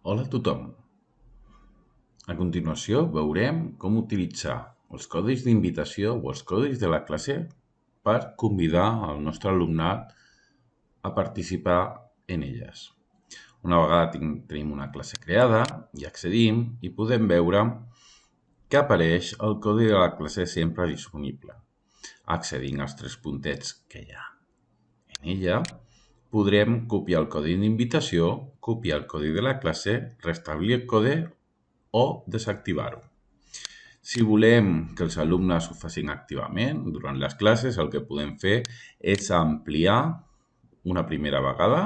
Hola a tothom. A continuació veurem com utilitzar els codis d'invitació o els codis de la classe per convidar el nostre alumnat a participar en elles. Una vegada tenim una classe creada i accedim i podem veure que apareix el codi de la classe sempre disponible. Accedint als tres puntets que hi ha en ella, podrem copiar el codi d'invitació, copiar el codi de la classe, restablir el codi o desactivar-ho. Si volem que els alumnes ho facin activament durant les classes, el que podem fer és ampliar una primera vegada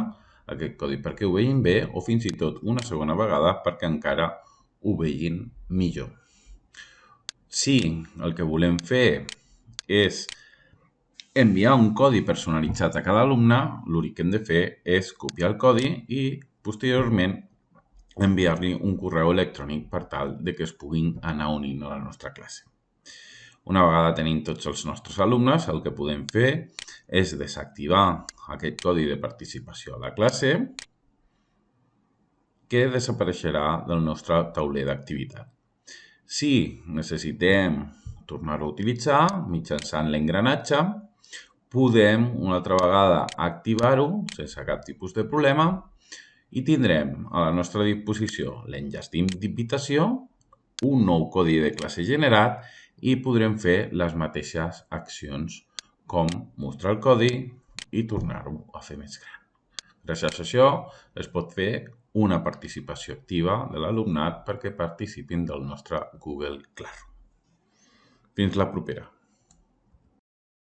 aquest codi perquè ho vegin bé o fins i tot una segona vegada perquè encara ho vegin millor. Si el que volem fer és enviar un codi personalitzat a cada alumne, l'únic que hem de fer és copiar el codi i posteriorment enviar-li un correu electrònic per tal de que es puguin anar unint a la nostra classe. Una vegada tenim tots els nostres alumnes, el que podem fer és desactivar aquest codi de participació a la classe que desapareixerà del nostre tauler d'activitat. Si necessitem tornar-ho a utilitzar mitjançant l'engranatge, podem una altra vegada activar-ho sense cap tipus de problema i tindrem a la nostra disposició l'enllaç d'invitació, un nou codi de classe generat i podrem fer les mateixes accions com mostrar el codi i tornar-ho a fer més gran. Gràcies a això es pot fer una participació activa de l'alumnat perquè participin del nostre Google Classroom. Fins la propera.